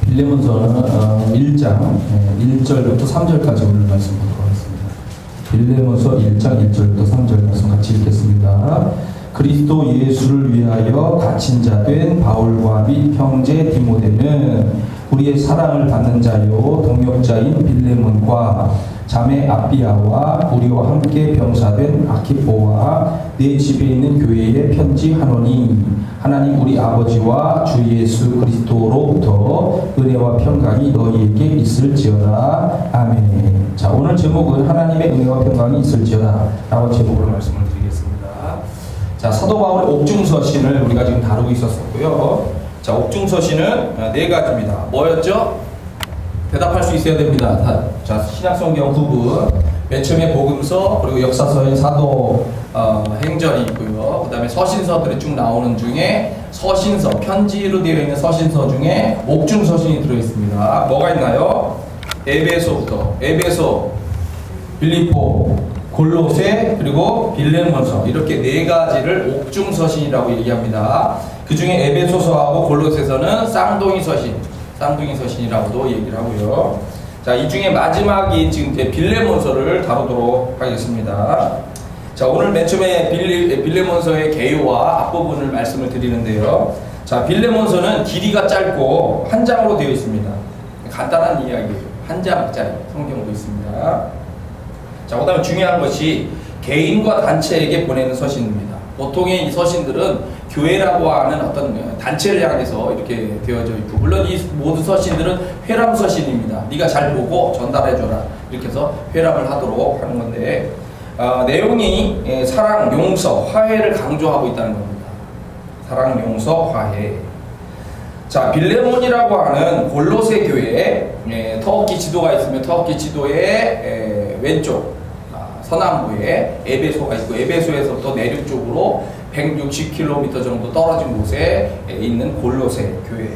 빌레몬서는 1장 1절부터 3절까지 오늘 말씀 보도록 하겠습니다. 빌레몬서 1장 1절부터 3절 말씀 같이 읽겠습니다. 그리스도 예수를 위하여 갇힌 자 된 바울과 및 형제 디모데는 우리의 사랑을 받는 자요 동역자인 빌레몬과 자매 아비아와 우리와 함께 병사된 아키포와 내 집에 있는 교회에 편지하노니 하나님 우리 아버지와 주 예수 그리스도로부터 은혜와 평강이 너희에게 있을지어다. 아멘. 자, 오늘 제목은 하나님의 은혜와 평강이 있을지어다 라고 제목으로 말씀을 드리겠습니다. 자, 사도 바울의 옥중서신을 우리가 지금 다루고 있었었고요. 자, 옥중서신은 네 가지입니다. 뭐였죠? 대답할 수 있어야 됩니다. 자, 신약성경 9부, 맨 처음에 복음서, 그리고 역사서의 사도 행전이 있고요. 그 다음에 서신서들이 쭉 나오는 중에 서신서, 편지로 되어 있는 서신서 중에 옥중서신이 들어있습니다. 뭐가 있나요? 에베소부터, 에베소, 빌립보, 골로새, 그리고 빌레몬서, 이렇게 네 가지를 옥중서신이라고 얘기합니다. 그 중에 에베소서하고 골로새서는 쌍둥이 서신이라고도 얘기를 하고요. 자, 이 중에 마지막인 지금 빌레몬서를 다루도록 하겠습니다. 자, 오늘 맨 처음에 빌레몬서의 개요와 앞부분을 말씀을 드리는데요. 자, 빌레몬서는 길이가 짧고 한 장으로 되어 있습니다. 간단한 이야기예요. 한 장짜리 성경도 있습니다. 자, 그 다음에 중요한 것이 개인과 단체에게 보내는 서신입니다. 보통의 이 서신들은 교회라고 하는 어떤 단체를 향해서 이렇게 되어져 있고, 물론 이 모든 서신들은 회람 서신입니다. 네가 잘 보고 전달해줘라, 이렇게 해서 회람을 하도록 하는 건데, 내용이 사랑, 용서, 화해를 강조하고 있다는 겁니다. 사랑, 용서, 화해. 자, 빌레몬이라고 하는 골로새 교회에 터키 지도가 있으면 터키 지도의 왼쪽 서남부에 에베소가 있고, 에베소에서부터 내륙 쪽으로 160km 정도 떨어진 곳에 있는 골로새 교회,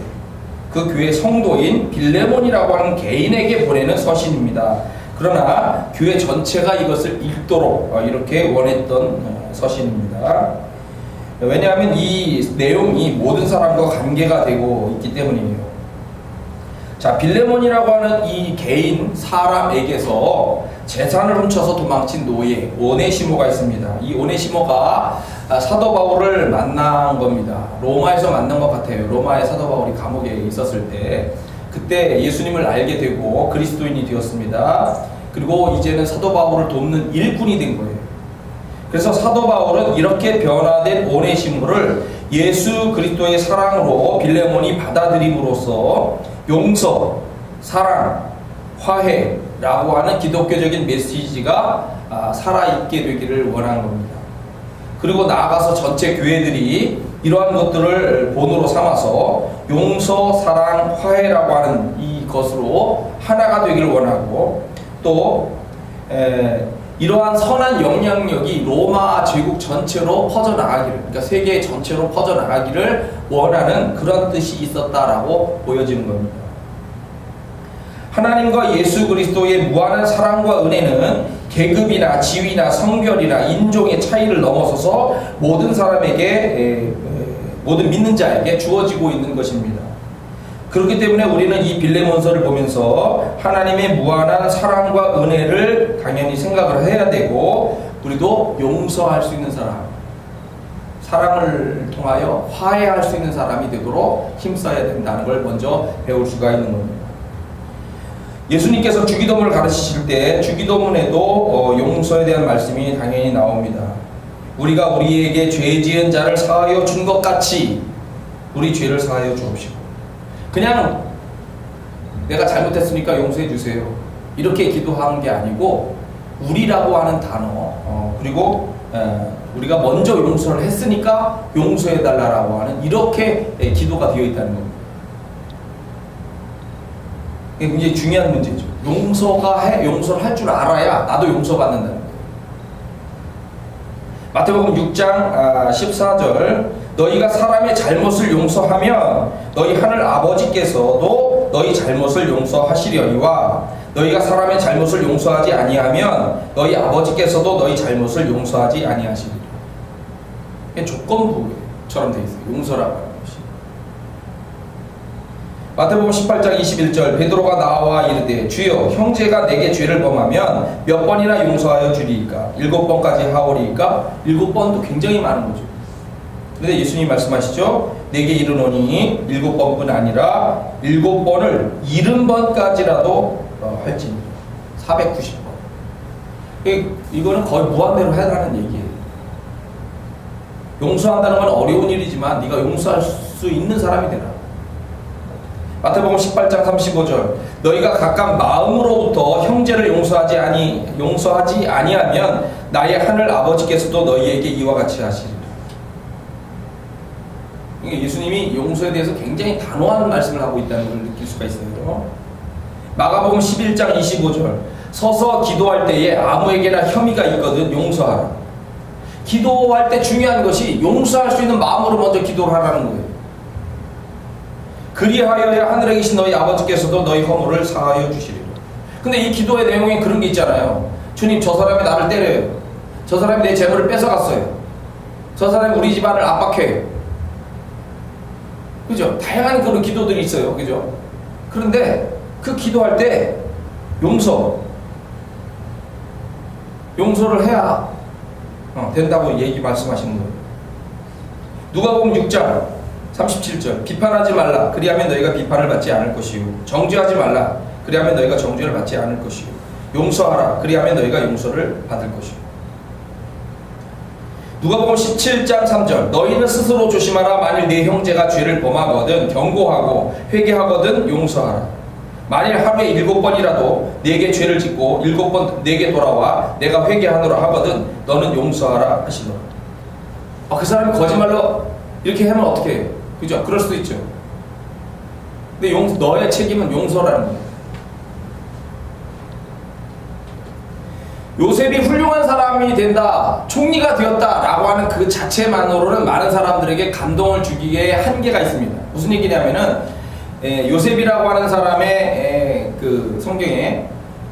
그 교회 성도인 빌레몬이라고 하는 개인에게 보내는 서신입니다. 그러나 교회 전체가 이것을 읽도록 이렇게 원했던 서신입니다. 왜냐하면 이 내용이 모든 사람과 관계가 되고 있기 때문이에요. 자, 빌레몬이라고 하는 이 개인 사람에게서 재산을 훔쳐서 도망친 노예 오네시모가 있습니다. 이 오네시모가 사도 바울을 만난 겁니다. 로마에서 만난 것 같아요. 로마에 사도 바울이 감옥에 있었을 때, 그때 예수님을 알게 되고 그리스도인이 되었습니다. 그리고 이제는 사도 바울을 돕는 일꾼이 된 거예요. 그래서 사도 바울은 이렇게 변화된 오네시모를 예수 그리스도의 사랑으로 빌레몬이 받아들임으로써 용서, 사랑, 화해라고 하는 기독교적인 메시지가 살아있게 되기를 원한 겁니다. 그리고 나아가서 전체 교회들이 이러한 것들을 본으로 삼아서 용서, 사랑, 화해라고 하는 이것으로 하나가 되기를 원하고, 또 이러한 선한 영향력이 로마 제국 전체로 퍼져나가기를, 그러니까 세계 전체로 퍼져나가기를 원하는 그런 뜻이 있었다라고 보여지는 겁니다. 하나님과 예수 그리스도의 무한한 사랑과 은혜는 계급이나 지위나 성별이나 인종의 차이를 넘어서서 모든 사람에게, 모든 믿는 자에게 주어지고 있는 것입니다. 그렇기 때문에 우리는 이 빌레몬서를 보면서 하나님의 무한한 사랑과 은혜를 당연히 생각을 해야 되고, 우리도 용서할 수 있는 사람, 사랑을 통하여 화해할 수 있는 사람이 되도록 힘써야 된다는 걸 먼저 배울 수가 있는 겁니다. 예수님께서 주기도문을 가르치실 때 주기도문에도 용서에 대한 말씀이 당연히 나옵니다. 우리가 우리에게 죄 지은 자를 사하여 준 것 같이 우리 죄를 사하여 주옵시고, 그냥 내가 잘못했으니까 용서해 주세요, 이렇게 기도하는 게 아니고, 우리라고 하는 단어, 그리고 우리가 먼저 용서를 했으니까 용서해 달라고 하는 이렇게 기도가 되어 있다는 겁니다. 이게 굉장히 중요한 문제죠. 용서를 할 줄 알아야 나도 용서받는다는 거예요. 마태복음 6장 14절, 너희가 사람의 잘못을 용서하면 너희 하늘 아버지께서도 너희 잘못을 용서하시려니와 너희가 사람의 잘못을 용서하지 아니하면 너희 아버지께서도 너희 잘못을 용서하지 아니하시리라. 이게 조건부처럼 되어 있어요. 용서라고 하는 것이. 마태복음 18장 21절 베드로가 나와 이르되 주여 형제가 내게 죄를 범하면 몇 번이나 용서하여 주리이까? 7번까지 하오리이까? 7번도 굉장히 많은 거죠. 근데 예수님이 말씀하시죠. 내게 이르노니 7번뿐 아니라 7번을 70번까지라도 할지니 490번. 이거는 거의 무한대로 해라는 얘기예요. 용서한다는 건 어려운 일이지만 네가 용서할 수 있는 사람이 되라. 마태복음 18장 35절 너희가 각각 마음으로부터 형제를 용서하지 아니하면 나의 하늘 아버지께서도 너희에게 이와 같이 하시리라. 예수님이 용서에 대해서 굉장히 단호한 말씀을 하고 있다는 걸 느낄 수가 있어요. 마가복음 11장 25절 서서 기도할 때에 아무에게나 혐의가 있거든 용서하라. 기도할 때 중요한 것이 용서할 수 있는 마음으로 먼저 기도를 하라는 거예요. 그리하여야 하늘에 계신 너희 아버지께서도 너희 허물을 사하여 주시리라. 근데 이 기도의 내용에 그런 게 있잖아요. 주님, 저 사람이 나를 때려요. 저 사람이 내 재물을 뺏어갔어요. 저 사람이 우리 집안을 압박해요. 그죠? 다양한 그런 기도들이 있어요. 그죠? 그런데 그 기도할 때 용서를 해야 된다고 말씀하시는 거예요. 누가복음 6장 37절 비판하지 말라 그리하면 너희가 비판을 받지 않을 것이요 정죄하지 말라 그리하면 너희가 정죄를 받지 않을 것이요 용서하라 그리하면 너희가 용서를 받을 것이요. 누가복음 17장 3절 너희는 스스로 조심하라. 만일 네 형제가 죄를 범하거든 경고하고 회개하거든 용서하라. 만일 하루에 7번이라도 네게 죄를 짓고 7번 네게 돌아와 내가 회개하노라 하거든 너는 용서하라 하시더라. 그 사람이 거짓말로 이렇게 하면 어떻게 해요? 그죠? 그럴 수도 있죠. 근데 너의 책임은 용서라는 거예요. 요셉이 훌륭한 사람이 된다, 총리가 되었다 라고 하는 그 자체만으로는 많은 사람들에게 감동을 주기에 한계가 있습니다. 무슨 얘기냐면은 요셉이라고 하는 사람의 그 성경에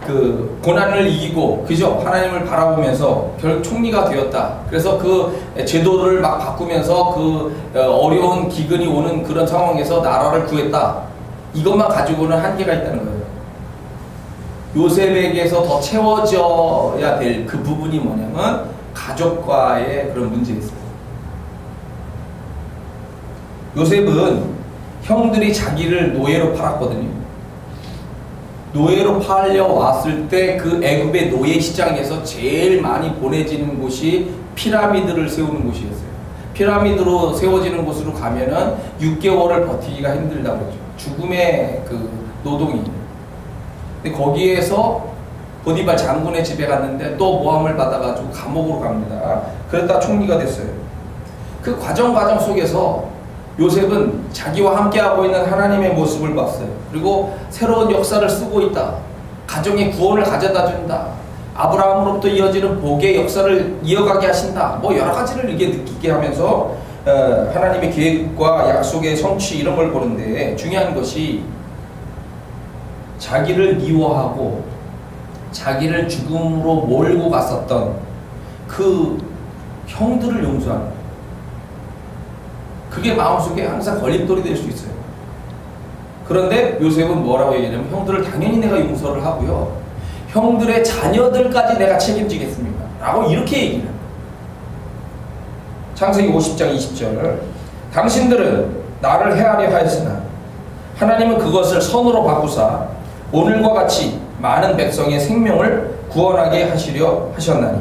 그 고난을 이기고 그죠? 하나님을 바라보면서 결국 총리가 되었다. 그래서 그 제도를 막 바꾸면서 그 어려운 기근이 오는 그런 상황에서 나라를 구했다. 이것만 가지고는 한계가 있다는 거예요. 요셉에게서 더 채워져야 될 그 부분이 뭐냐면 가족과의 그런 문제가 있어요. 요셉은 형들이 자기를 노예로 팔았거든요. 노예로 팔려왔을 때 그 애굽의 노예 시장에서 제일 많이 보내지는 곳이 피라미드를 세우는 곳이었어요. 피라미드로 세워지는 곳으로 가면은 6개월을 버티기가 힘들다고 했죠. 죽음의 그 노동이. 근데 거기에서 보디발 장군의 집에 갔는데 또 모함을 받아가지고 감옥으로 갑니다. 그러다 총리가 됐어요. 그 과정 속에서 요셉은 자기와 함께하고 있는 하나님의 모습을 봤어요. 그리고 새로운 역사를 쓰고 있다. 가정의 구원을 가져다 준다. 아브라함으로부터 이어지는 복의 역사를 이어가게 하신다. 뭐 여러 가지를 이게 느끼게 하면서 하나님의 계획과 약속의 성취 이런 걸 보는데 중요한 것이 자기를 미워하고 자기를 죽음으로 몰고 갔었던 그 형들을 용서하는 거예요. 그게 마음속에 항상 걸림돌이 될 수 있어요. 그런데 요셉은 뭐라고 얘기하냐면 형들을 당연히 내가 용서를 하고요. 형들의 자녀들까지 내가 책임지겠습니다. 라고 이렇게 얘기를 합니다. 창세기 50장 20절 당신들은 나를 해하려 하였으나 하나님은 그것을 선으로 바꾸사 오늘과 같이 많은 백성의 생명을 구원하게 하시려 하셨나니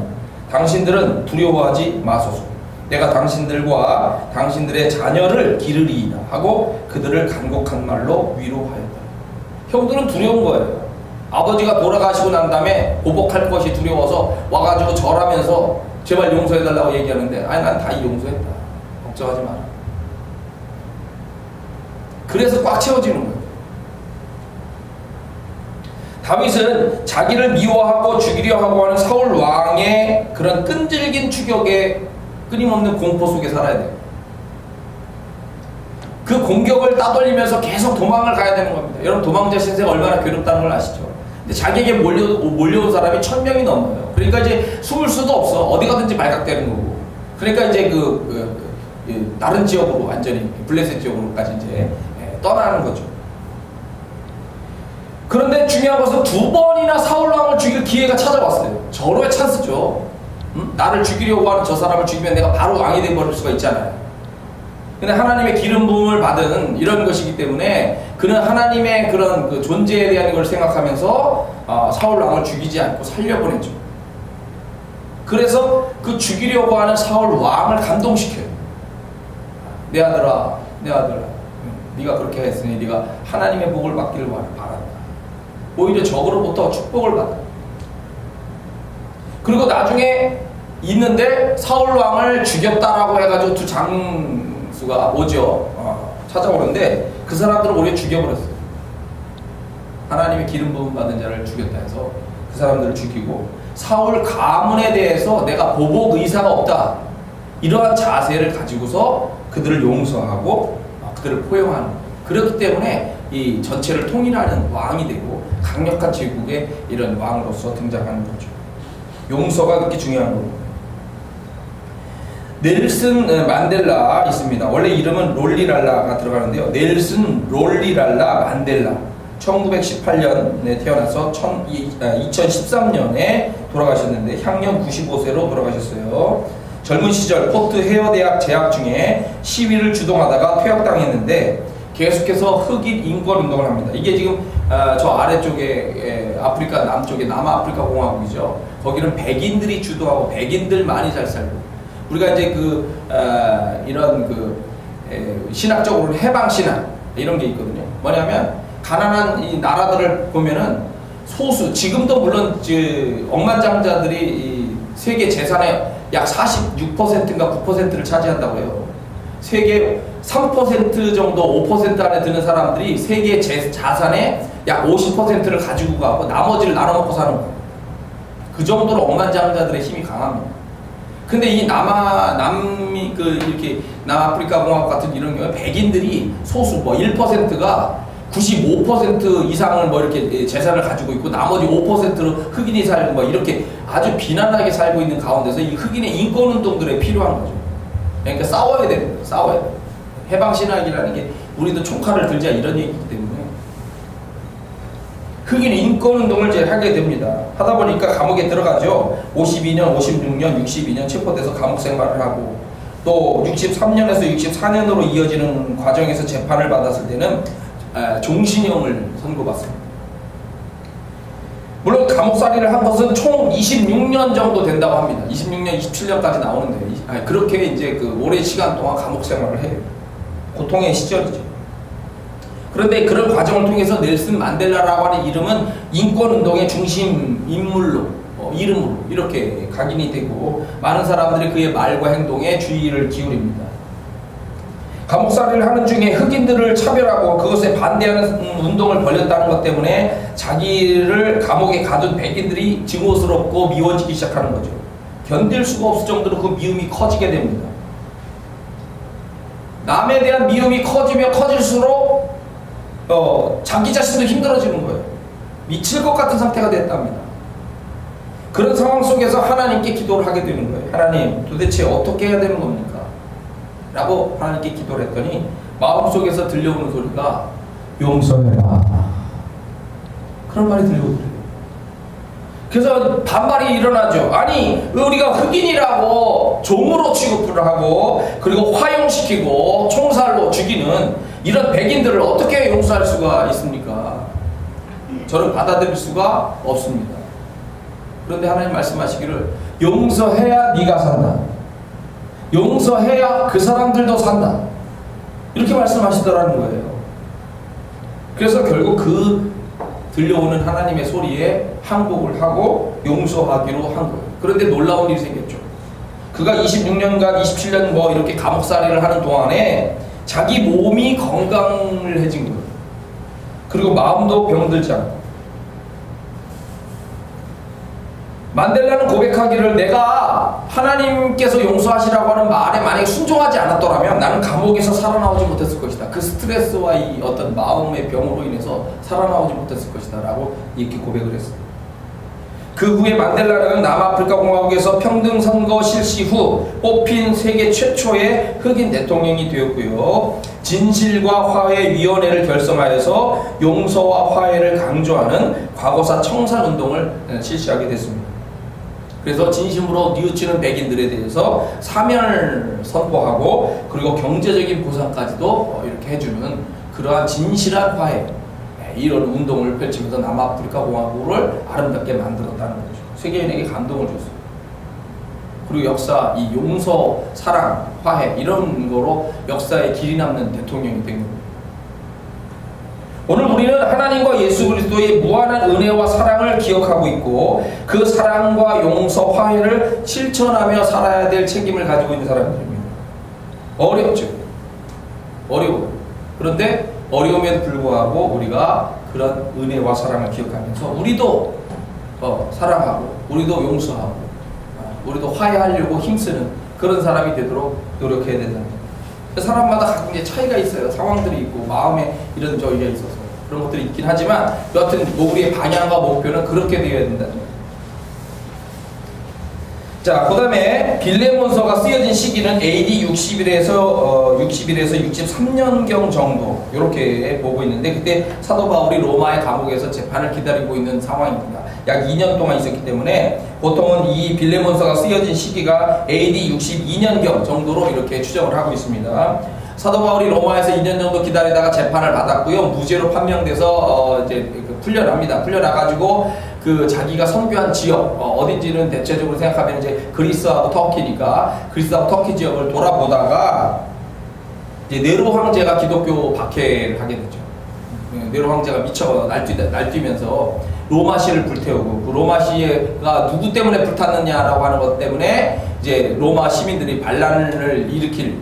당신들은 두려워하지 마소서. 내가 당신들과 당신들의 자녀를 기르리이다 하고 그들을 간곡한 말로 위로하였다. 형들은 두려운 거예요. 아버지가 돌아가시고 난 다음에 보복할 것이 두려워서 와가지고 절하면서 제발 용서해달라고 얘기하는데 아니 난 다 용서했다. 걱정하지 마라. 그래서 꽉 채워지는 거예요. 다윗은 자기를 미워하고 죽이려 하고 하는 사울 왕의 그런 끈질긴 추격에 끊임없는 공포 속에 살아야 돼요. 그 공격을 따돌리면서 계속 도망을 가야 되는 겁니다. 여러분 도망자 신세가 얼마나 괴롭다는 걸 아시죠? 근데 자기에게 몰려온 사람이 1000명이 넘어요. 그러니까 이제 숨을 수도 없어. 어디 가든지 발각되는 거고. 그러니까 이제 다른 지역으로 완전히 블레셋 지역으로까지 이제 떠나는 거죠. 중요한 것은 2번이나 사울 왕을 죽일 기회가 찾아왔어요. 절호의 찬스죠. 나를 죽이려고 하는 저 사람을 죽이면 내가 바로 왕이 되어버릴 수가 있잖아요. 근데 하나님의 기름 부음을 받은 이런 것이기 때문에 그는 하나님의 그런 그 존재에 대한 걸 생각하면서 사울 왕을 죽이지 않고 살려보내죠. 그래서 그 죽이려고 하는 사울 왕을 감동시켜요. 내 아들아, 내 아들아, 네가 그렇게 했으니 네가 하나님의 복을 받기를 바란다. 오히려 적으로부터 축복을 받아. 그리고 나중에 있는데 사울 왕을 죽였다라고 해가지고 두 장수가 오죠. 찾아오는데 그 사람들을 오히려 죽여버렸어요. 하나님의 기름 부음 받은 자를 죽였다 해서 그 사람들을 죽이고, 사울 가문에 대해서 내가 보복 의사가 없다, 이러한 자세를 가지고서 그들을 용서하고 그들을 포용하는, 그렇기 때문에 이 전체를 통일하는 왕이 되고 강력한 제국의 이런 왕으로서 등장하는 거죠. 용서가 그렇게 중요한 겁니다. 넬슨 만델라 있습니다. 원래 이름은 롤리랄라가 들어가는데요. 넬슨 롤리랄라 만델라, 1918년에 태어나서 2013년에 돌아가셨는데 향년 95세로 돌아가셨어요. 젊은 시절 포트 헤어 대학 재학 중에 시위를 주동하다가 퇴학당했는데 계속해서 흑인 인권 운동을 합니다. 이게 지금 저 아래쪽에 아프리카 남쪽에 남아프리카 공화국이죠. 거기는 백인들이 주도하고 백인들만이 잘 살고, 우리가 이제 이런 신학적으로는 해방 신학 이런 게 있거든요. 뭐냐면 가난한 이 나라들을 보면은 소수, 지금도 물론 억만장자들이 이 세계 재산의 약 46%인가 9%를 차지한다고 해요. 세계 3% 정도 5% 안에 드는 사람들이 세계 자산의 약 50%를 가지고 가고 나머지를 나눠 먹고 사는 거예요. 그 정도로 억만장자들의 힘이 강합니다. 근데 이 남미 이렇게 남아프리카 공화국 같은 이런 경우에 백인들이 소수 1%가 95% 이상을 이렇게 재산을 가지고 있고 나머지 5%로 흑인이 살고 이렇게 아주 비난하게 살고 있는 가운데서 이 흑인의 인권 운동들에 필요한 거죠. 그러니까 싸워야 됩니다. 싸워야 돼요. 해방신학이라는 게 우리도 총칼을 들자 이런 얘기이기 때문에 흑인 인권 운동을 이제 하게 됩니다. 하다 보니까 감옥에 들어가죠. 52년, 56년, 62년 체포돼서 감옥 생활을 하고, 또 63년에서 64년으로 이어지는 과정에서 재판을 받았을 때는 종신형을 선고받습니다. 물론 감옥살이를 한 것은 총 26년 정도 된다고 합니다. 26년, 27년까지 나오는데 그렇게 이제 오랜 시간 동안 감옥 생활을 해요. 고통의 시절이죠. 그런데 그런 과정을 통해서 넬슨 만델라라고 하는 이름은 인권운동의 중심 인물로, 이름으로 이렇게 각인이 되고 많은 사람들이 그의 말과 행동에 주의를 기울입니다. 감옥살이를 하는 중에 흑인들을 차별하고 그것에 반대하는 운동을 벌였다는 것 때문에 자기를 감옥에 가둔 백인들이 증오스럽고 미워지기 시작하는 거죠. 견딜 수가 없을 정도로 그 미움이 커지게 됩니다. 남에 대한 미움이 커지면 커질수록 자기 자신도 힘들어지는 거예요. 미칠 것 같은 상태가 됐답니다. 그런 상황 속에서 하나님께 기도를 하게 되는 거예요. 하나님, 도대체 어떻게 해야 되는 겁니까? 라고 하나님께 기도를 했더니 마음속에서 들려오는 소리가 용서해라, 그런 말이 들려오더래요. 그래서 반발이 일어나죠. 아니, 우리가 흑인이라고 종으로 취급을 하고 그리고 화용시키고 총살로 죽이는 이런 백인들을 어떻게 용서할 수가 있습니까? 저는 받아들일 수가 없습니다. 그런데 하나님 말씀하시기를 용서해야 네가 산다, 용서해야 그 사람들도 산다, 이렇게 말씀하시더라는 거예요. 그래서 결국 들려오는 하나님의 소리에 항복을 하고 용서하기로 한 거예요. 그런데 놀라운 일이 생겼죠. 그가 26년간 27년 이렇게 감옥살이를 하는 동안에 자기 몸이 건강해진 거예요. 그리고 마음도 병들지 않고. 만델라는 고백하기를 내가 하나님께서 용서하시라고 하는 말에 만약에 순종하지 않았더라면 나는 감옥에서 살아나오지 못했을 것이다. 그 스트레스와 이 어떤 마음의 병으로 인해서 살아나오지 못했을 것이다 라고 이렇게 고백을 했어요. 그 후에 만델라는 남아프리카 공화국에서 평등 선거 실시 후 뽑힌 세계 최초의 흑인 대통령이 되었고요. 진실과 화해 위원회를 결성하여서 용서와 화해를 강조하는 과거사 청산 운동을 실시하게 됐습니다. 그래서 진심으로 뉘우치는 백인들에 대해서 사면을 선포하고 그리고 경제적인 보상까지도 이렇게 해주는 그러한 진실한 화해, 이런 운동을 펼치면서 남아프리카 공화국을 아름답게 만들었다는 거죠. 세계인에게 감동을 줬어요. 그리고 역사, 이 용서, 사랑, 화해 이런 거로 역사에 길이 남는 대통령이 된 겁니다. 오늘 우리는 하나님과 예수 그리스도의 무한한 은혜와 사랑을 기억하고 있고 그 사랑과 용서, 화해를 실천하며 살아야 될 책임을 가지고 있는 사람들입니다. 어렵죠. 어려워요. 그런데 어려움에도 불구하고 우리가 그런 은혜와 사랑을 기억하면서 우리도 사랑하고 우리도 용서하고 우리도 화해하려고 힘쓰는 그런 사람이 되도록 노력해야 된다. 사람마다 가끔 이제 차이가 있어요. 상황들이 있고 마음에 이런 저희가 있어서 그런 것들이 있긴 하지만 여하튼 우리의 방향과 목표는 그렇게 되어야 된다는 거예요. 자, 그 다음에 빌레몬서가 쓰여진 시기는 AD 60일에서 63년경 정도 이렇게 보고 있는데 그때 사도 바울이 로마의 감옥에서 재판을 기다리고 있는 상황입니다. 약 2년 동안 있었기 때문에 보통은 이 빌레몬서가 쓰여진 시기가 AD 62년경 정도로 이렇게 추정을 하고 있습니다. 사도 바울이 로마에서 2년 정도 기다리다가 재판을 받았고요. 무죄로 판명돼서 이제 풀려납니다. 풀려나가지고 그 자기가 선교한 지역 어딘지는 대체적으로 생각하면 이제 그리스하고 터키니까 그리스하고 터키 지역을 돌아보다가 이제 네로 황제가 기독교 박해를 하게 되죠. 네로 황제가 미쳐 날뛰면서 로마시를 불태우고 그 로마시가 누구 때문에 불탔느냐라고 하는 것 때문에 이제 로마 시민들이 반란을 일으킬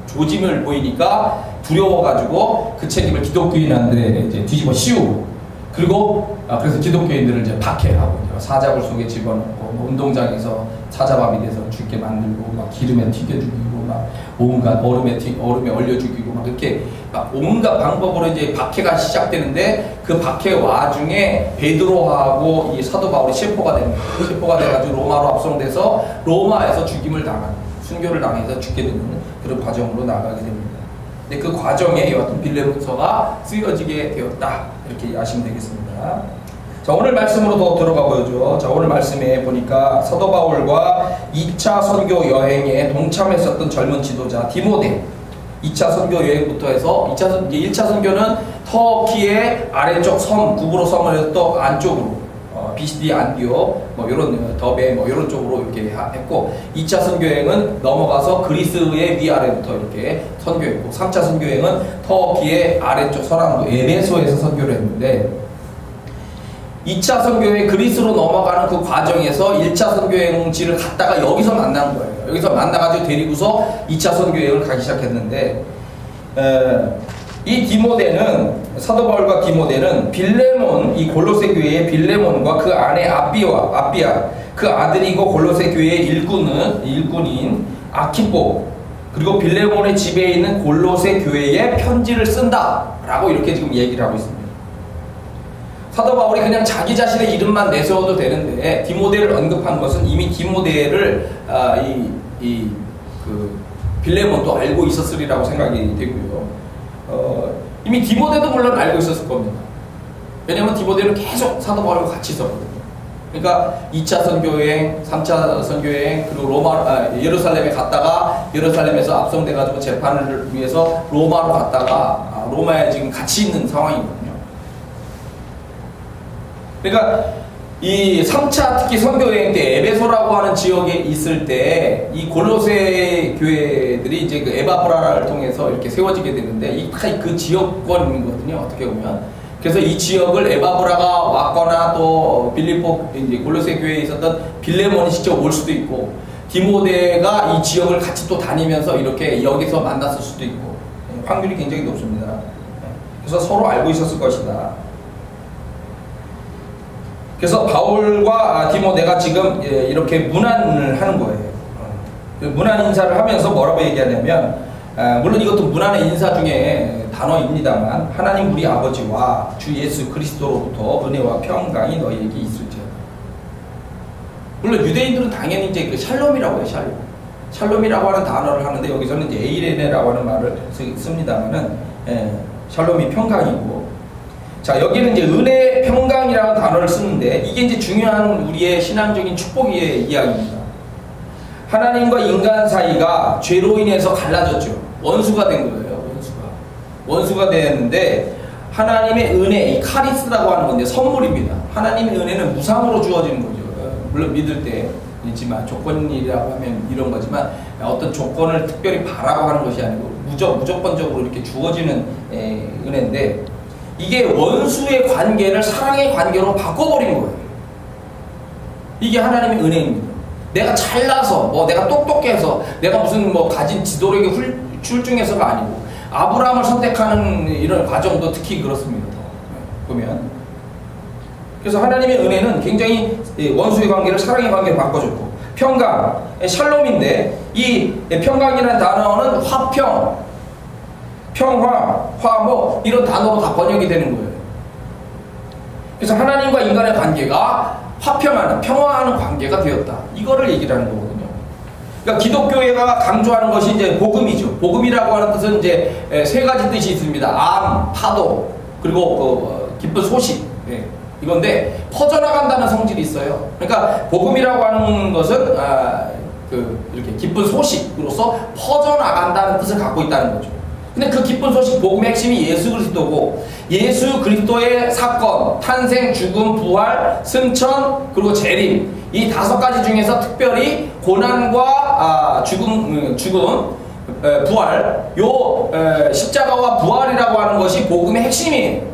조짐을 보이니까 두려워가지고 그 책임을 기독교인한테 이제 뒤집어 씌우고 그리고 그래서 기독교인들을 이제 박해하고 사자굴 속에 집어넣고 뭐 운동장에서 사자밥이 돼서 죽게 만들고 막 기름에 튀겨 죽이고 막 온갖 얼음에 얼려 죽이고 막 이렇게 막 온갖 방법으로 이제 박해가 시작되는데 그 박해 와중에 베드로하고 이 사도 바울이 체포가 됩니다. 체포가 돼가지고 로마로 압송돼서 로마에서 죽임을 당하는 순교를 당해서 죽게 되는 그런 과정으로 나가게 됩니다. 근데 그 과정에 이와 같은 빌레몬서가 쓰여지게 되었다 이렇게 아시면 되겠습니다. 자, 오늘 말씀으로 더 들어가 보죠. 자, 오늘 말씀에 보니까 사도 바울과 2차 선교 여행에 동참했었던 젊은 지도자 디모데 2차 선교 여행부터 해서 1차 선교는 터키의 아래쪽 섬 구브로 섬을 해서 또 안쪽으로 비시디 안디오 뭐 이런 더베 뭐 이런 쪽으로 이렇게 했고 2차 선교여행은 넘어가서 그리스의 위아래부터 이렇게 선교했고 3차 선교여행은 터키의 아래쪽 서남부 에베소에서 선교를 했는데 2차 선교여행 그리스로 넘어가는 그 과정에서 1차 선교여행지를 갔다가 여기서 만난 거예요. 여기서 만나가지고 데리고서 2차 선교여행을 가기 시작했는데 이 디모데는 사도 바울과 디모데는 빌레몬 이 골로새 교회의 빌레몬과 그 아내 아비아 그 아들이고 골로새 교회의 일꾼인 아키포 그리고 빌레몬의 집에 있는 골로새 교회에 편지를 쓴다라고 이렇게 지금 얘기를 하고 있습니다. 사도 바울이 그냥 자기 자신의 이름만 내세워도 되는데 디모데를 언급한 것은 이미 디모데를 그 빌레몬도 알고 있었으리라고 생각이 되고요. 이미 디모데도 물론 알고 있었을 겁니다. 왜냐하면 디모데는 계속 사도 바울과 같이 있었거든요. 그러니까 2차 선교여행, 3차 선교여행, 그리고 예루살렘에 갔다가 예루살렘에서 압송돼가지고 재판을 위해서 로마로 갔다가 로마에 지금 같이 있는 상황이거든요. 그러니까 이 3차 특히 선교여행 때 에베소라고 하는 지역에 있을 때 이 골로새 교회들이 이제 그 에바브라를 통해서 이렇게 세워지게 되는데 이 그 지역권이거든요. 어떻게 보면. 그래서 이 지역을 에바브라가 왔거나 또 빌립보 이제 골로새 교회에 있었던 빌레몬이 직접 올 수도 있고 디모데가 이 지역을 같이 또 다니면서 이렇게 여기서 만났을 수도 있고 확률이 굉장히 높습니다. 그래서 서로 알고 있었을 것이다. 그래서 바울과 디모데가 지금 이렇게 문안을 하는 거예요. 문안 인사를 하면서 뭐라고 얘기하냐면 물론 이것도 문안의 인사 중에 단어입니다만 하나님 우리 아버지와 주 예수 그리스도로부터 은혜와 평강이 너희에게 있을지어다. 물론 유대인들은 당연히 이제 그 샬롬이라고 해요, 샬롬. 샬롬이라고 하는 단어를 하는데 여기서는 이제 에이레네라고 하는 말을 씁니다만은 샬롬이 평강이고, 자 여기는 이제 은혜 평강이라는 단어를 쓰는데 이게 이제 중요한 우리의 신앙적인 축복의 이야기입니다. 하나님과 인간 사이가 죄로 인해서 갈라졌죠. 원수가 된 거예요. 원수가 되었는데 하나님의 은혜, 이 카리스라고 하는 건데 선물입니다. 하나님의 은혜는 무상으로 주어지는 거죠. 물론 믿을 때 있지만 조건이라고 하면 이런 거지만 어떤 조건을 특별히 바라고 하는 것이 아니고 무조건적으로 이렇게 주어지는 은혜인데, 이게 원수의 관계를 사랑의 관계로 바꿔버린 거예요. 이게 하나님의 은혜입니다. 내가 잘나서 뭐 내가 똑똑해서 내가 무슨 뭐 가진 지도력이 출중해서가 아니고, 아브라함을 선택하는 이런 과정도 특히 그렇습니다. 보면 그래서 하나님의 은혜는 굉장히 원수의 관계를 사랑의 관계로 바꿔줬고, 평강, 샬롬인데 이 평강이라는 단어는 화평, 평화, 화목 이런 단어로 다 번역이 되는 거예요. 그래서 하나님과 인간의 관계가 화평하는, 평화하는 관계가 되었다. 이거를 얘기를 하는 거거든요. 그러니까 기독교회가 강조하는 것이 이제 복음이죠. 복음이라고 하는 뜻은 이제 세 가지 뜻이 있습니다. 암, 파도, 그리고 기쁜 소식. 이건데 퍼져나간다는 성질이 있어요. 그러니까 복음이라고 하는 것은 이렇게 기쁜 소식으로서 퍼져나간다는 뜻을 갖고 있다는 거죠. 근데 그 기쁜 소식, 복음의 핵심이 예수 그리스도고, 예수 그리스도의 사건, 탄생, 죽음, 부활, 승천, 그리고 재림, 이 5가지 중에서 특별히 고난과 죽음, 부활, 십자가와 부활이라고 하는 것이 복음의 핵심이에요.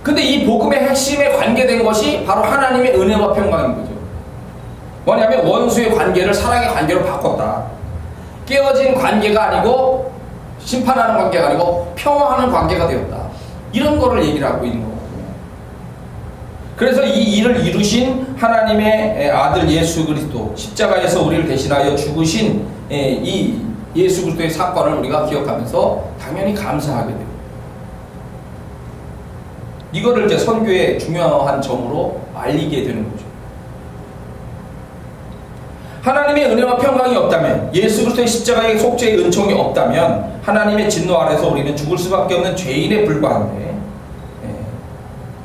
근데 이 복음의 핵심에 관계된 것이 바로 하나님의 은혜와 평강인 거죠. 뭐냐면 원수의 관계를 사랑의 관계로 바꿨다. 깨어진 관계가 아니고, 심판하는 관계가 아니고 평화하는 관계가 되었다. 이런 거를 얘기를 하고 있는 거거든요. 그래서 이 일을 이루신 하나님의 아들 예수 그리스도, 십자가에서 우리를 대신하여 죽으신 이 예수 그리스도의 사건을 우리가 기억하면서 당연히 감사하게 돼요. 이거를 이제 선교의 중요한 점으로 알리게 되는 거죠. 하나님의 은혜와 평강이 없다면, 예수 그리스도의 십자가의 속죄의 은총이 없다면 하나님의 진노 아래서 우리는 죽을 수밖에 없는 죄인에 불과한데,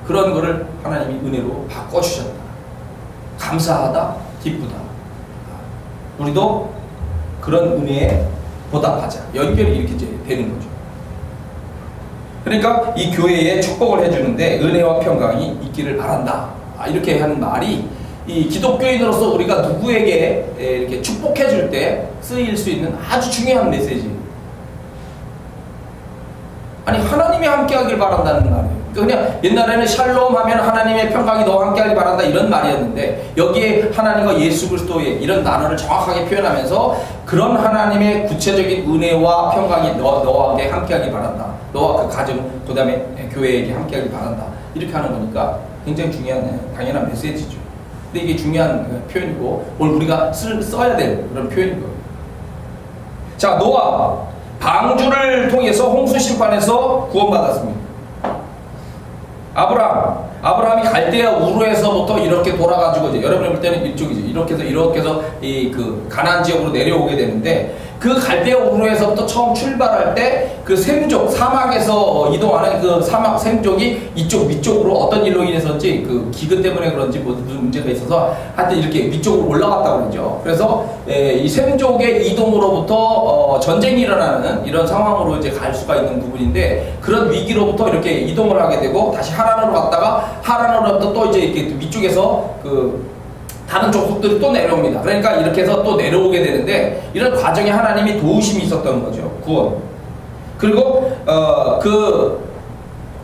그런 거를 하나님이 은혜로 바꿔주셨다. 감사하다, 기쁘다. 우리도 그런 은혜에 보답하자. 연결이 이렇게 이제 되는 거죠. 그러니까 이 교회에 축복을 해주는데 은혜와 평강이 있기를 바란다. 이렇게 하는 말이 이 기독교인으로서 우리가 누구에게 이렇게 축복해 줄 때 쓰일 수 있는 아주 중요한 메시지. 아니 하나님이 함께하길 바란다는 말이에요. 그냥 옛날에는 샬롬 하면 하나님의 평강이 너와 함께하길 바란다 이런 말이었는데, 여기에 하나님과 예수 그리스도의 이런 단어를 정확하게 표현하면서 그런 하나님의 구체적인 은혜와 평강이 너와 함께하길 바란다. 너와 그 가정, 그 다음에 교회에게 함께하길 바란다. 이렇게 하는 거니까 굉장히 중요한, 당연한 메시지죠. 근데 이게 중요한 표현이고 오늘 우리가 써야 될 그런 표현인 거예요. 자, 노아 방주를 통해서 홍수 심판에서 구원받았습니다. 아브라함이 갈대아 우르에서부터 이렇게 돌아가지고, 이제 여러분이 볼 때는 이쪽이죠. 이렇게 해서 이 그 가나안 지역으로 내려오게 되는데, 그 갈대아 우르에서부터 처음 출발할 때 그 샘족, 사막에서 이동하는 그 사막 샘족이 이쪽 위쪽으로 어떤 일로 인해서인지, 그 기근 때문에 그런지 뭐 무슨 문제가 있어서 하여튼 이렇게 위쪽으로 올라갔다고 그러죠. 그래서 이 샘족의 이동으로부터 전쟁이 일어나는 이런 상황으로 이제 갈 수가 있는 부분인데, 그런 위기로부터 이렇게 이동을 하게 되고 다시 하란으로 갔다가 하란으로부터 또 이제 이렇게 위쪽에서 그 다른 족속들이 또 내려옵니다. 그러니까 이렇게 해서 또 내려오게 되는데, 이런 과정에 하나님이 도우심이 있었던 거죠. 구원. 그리고 그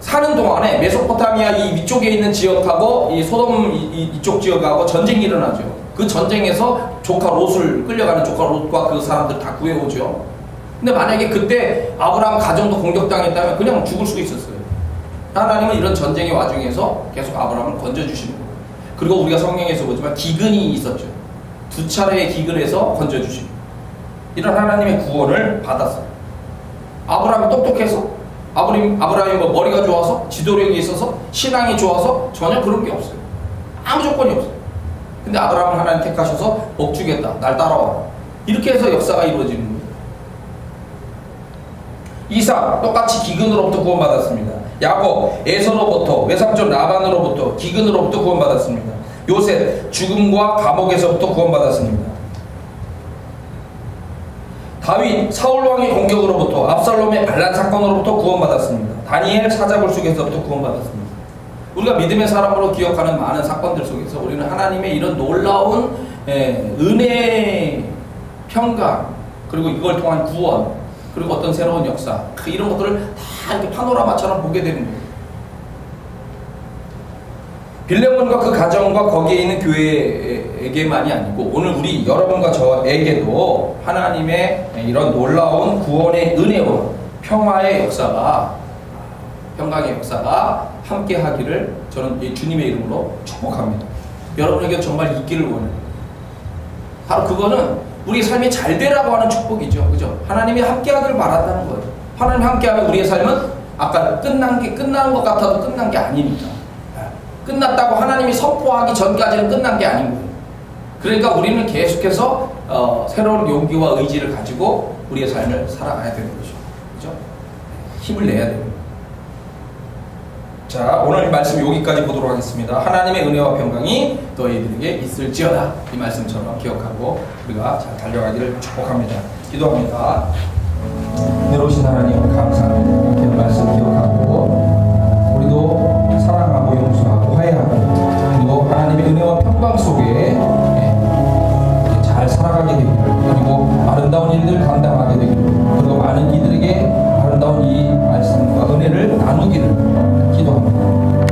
사는 동안에 메소포타미아 이 위쪽에 있는 지역하고 이 소돔 이쪽 지역하고 전쟁이 일어나죠. 그 전쟁에서 조카 롯을, 끌려가는 조카 롯과 그 사람들 다 구해오죠. 근데 만약에 그때 아브라함 가정도 공격당했다면 그냥 죽을 수도 있었어요. 하나님은 이런 전쟁의 와중에서 계속 아브라함을 건져주시는 거예요. 그리고 우리가 성경에서 보지만 기근이 있었죠. 2차례의 기근에서 건져주시고, 이런 하나님의 구원을 받았어요. 아브라함이 똑똑해서? 아브라함이 뭐 머리가 좋아서, 지도력이 있어서, 신앙이 좋아서 전혀 그런 게 없어요. 아무 조건이 없어요. 근데 아브라함을 하나님 택하셔서 복 주겠다. 날 따라와. 이렇게 해서 역사가 이루어지는 거예요. 이삭 똑같이 기근으로부터 구원받았습니다. 야곱 에서로부터, 외삼촌 라반으로부터, 기근으로부터 구원받았습니다. 요셉 죽음과 감옥에서부터 구원받았습니다. 다윗 사울왕의 공격으로부터, 압살롬의 반란 사건으로부터 구원받았습니다. 다니엘 사자굴 속에서부터 구원받았습니다. 우리가 믿음의 사람으로 기억하는 많은 사건들 속에서 우리는 하나님의 이런 놀라운 은혜, 평강, 그리고 이걸 통한 구원, 그리고 어떤 새로운 역사, 이런 것들을 다 이렇게 파노라마처럼 보게 되는 거예요. 빌레몬과 그 가정과 거기에 있는 교회에게만이 아니고 오늘 우리 여러분과 저에게도 하나님의 이런 놀라운 구원의 은혜와 평화의 역사가, 평강의 역사가 함께 하기를 저는 주님의 이름으로 축복합니다. 여러분에게 정말 있기를 원해요. 바로 그거는 우리 삶이 잘 되라고 하는 축복이죠. 그죠? 하나님이 함께 하기를 바란다는 거예요. 하나님 함께 하면 우리의 삶은 아까 끝난 것 같아도 끝난 게 아니니까. 끝났다고 하나님이 선포하기 전까지는 끝난 게 아닌 거예요. 그러니까 우리는 계속해서 새로운 용기와 의지를 가지고 우리의 삶을 살아가야 되는 거죠. 그죠? 힘을 내야 됩니다. 자, 오늘 말씀 여기까지 보도록 하겠습니다. 하나님의 은혜와 평강이 너희들에게 있을지어다. 이 말씀처럼 기억하고 우리가 잘 달려가기를 축복합니다. 기도합니다. 은혜로우신 하나님 감사합니다. 이렇게 말씀 기억하고